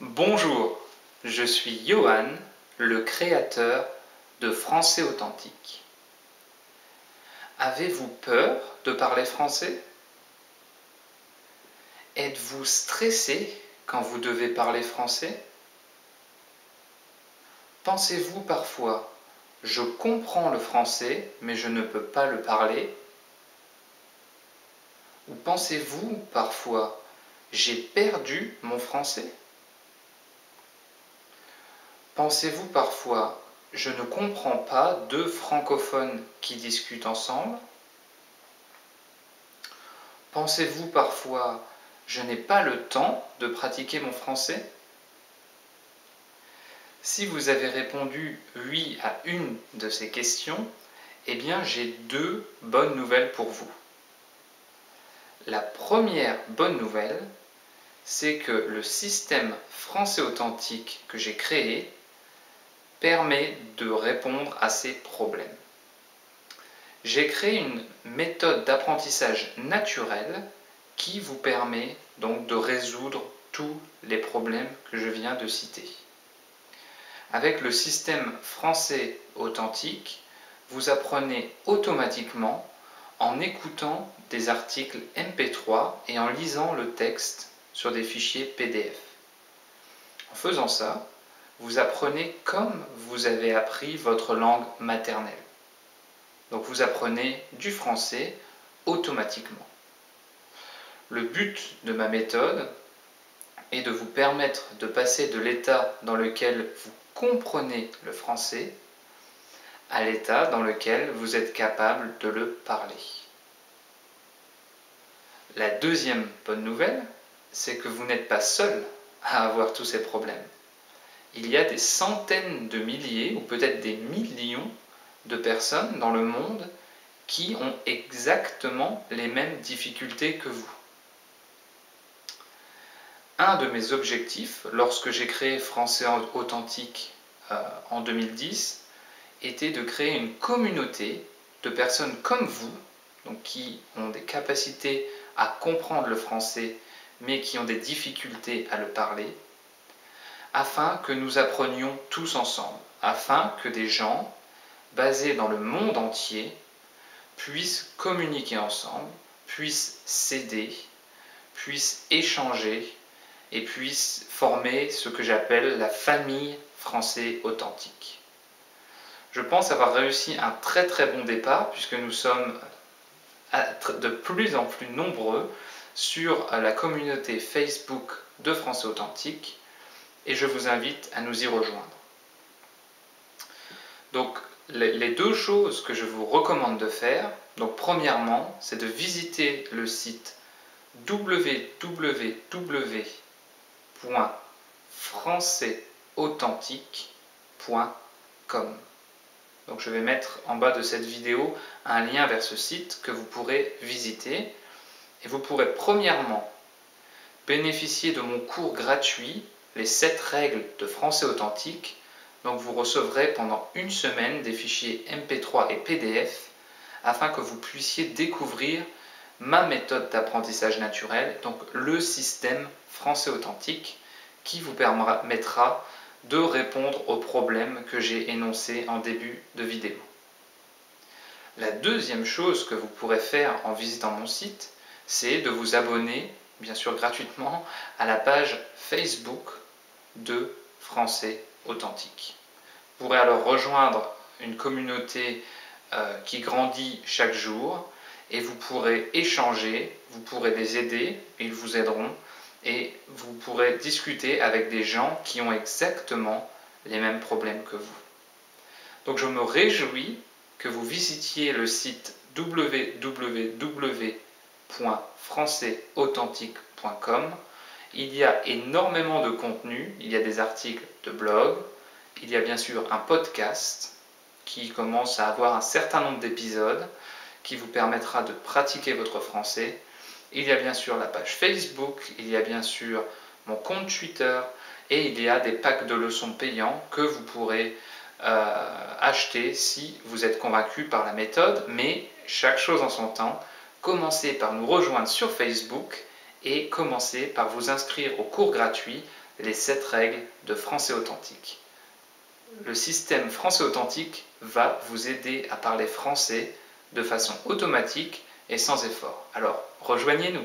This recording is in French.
Bonjour, je suis Johan, le créateur de Français Authentique. Avez-vous peur de parler français? Êtes-vous stressé quand vous devez parler français? Pensez-vous parfois, je comprends le français, mais je ne peux pas le parler? Ou pensez-vous parfois, j'ai perdu mon français? Pensez-vous parfois, je ne comprends pas deux francophones qui discutent ensemble? Pensez-vous parfois, je n'ai pas le temps de pratiquer mon français? Si vous avez répondu oui à une de ces questions, eh bien j'ai deux bonnes nouvelles pour vous. La première bonne nouvelle, c'est que le système Français Authentique que j'ai créé permet de répondre à ces problèmes. J'ai créé une méthode d'apprentissage naturel qui vous permet donc de résoudre tous les problèmes que je viens de citer. Avec le système Français Authentique, vous apprenez automatiquement en écoutant des articles MP3 et en lisant le texte sur des fichiers PDF. En faisant ça, vous apprenez comme vous avez appris votre langue maternelle. Donc vous apprenez du français automatiquement. Le but de ma méthode est de vous permettre de passer de l'état dans lequel vous comprenez le français à l'état dans lequel vous êtes capable de le parler. La deuxième bonne nouvelle, c'est que vous n'êtes pas seul à avoir tous ces problèmes. Il y a des centaines de milliers ou peut-être des millions de personnes dans le monde qui ont exactement les mêmes difficultés que vous. Un de mes objectifs, lorsque j'ai créé Français Authentique en 2010, était de créer une communauté de personnes comme vous, donc qui ont des capacités à comprendre le français, mais qui ont des difficultés à le parler, afin que nous apprenions tous ensemble, afin que des gens basés dans le monde entier puissent communiquer ensemble, puissent s'aider, puissent échanger et puissent former ce que j'appelle la famille Français Authentique. Je pense avoir réussi un très très bon départ puisque nous sommes de plus en plus nombreux sur la communauté Facebook de Français Authentique et je vous invite à nous y rejoindre. Donc les deux choses que je vous recommande de faire, donc premièrement, c'est de visiter le site www.françaisauthentique.com. Donc je vais mettre en bas de cette vidéo un lien vers ce site que vous pourrez visiter et vous pourrez premièrement bénéficier de mon cours gratuit, les 7 règles de français authentique. Donc vous recevrez pendant une semaine des fichiers MP3 et PDF afin que vous puissiez découvrir ma méthode d'apprentissage naturel, donc le système Français Authentique qui vous permettra de répondre aux problèmes que j'ai énoncés en début de vidéo. La deuxième chose que vous pourrez faire en visitant mon site, c'est de vous abonner, bien sûr gratuitement, à la page Facebook de Français Authentique. Vous pourrez alors rejoindre une communauté qui grandit chaque jour et vous pourrez échanger, vous pourrez les aider, ils vous aideront et vous pourrez discuter avec des gens qui ont exactement les mêmes problèmes que vous. Donc je me réjouis que vous visitiez le site www.françaisauthentique.com. Il y a énormément de contenu, il y a des articles de blog, il y a bien sûr un podcast qui commence à avoir un certain nombre d'épisodes qui vous permettra de pratiquer votre français. Il y a bien sûr la page Facebook, il y a bien sûr mon compte Twitter et il y a des packs de leçons payants que vous pourrez acheter si vous êtes convaincu par la méthode, mais chaque chose en son temps. Commencez par nous rejoindre sur Facebook et commencez par vous inscrire au cours gratuit les 7 règles de français authentique. Le système français authentique va vous aider à parler français de façon automatique et sans effort. Alors, rejoignez-nous!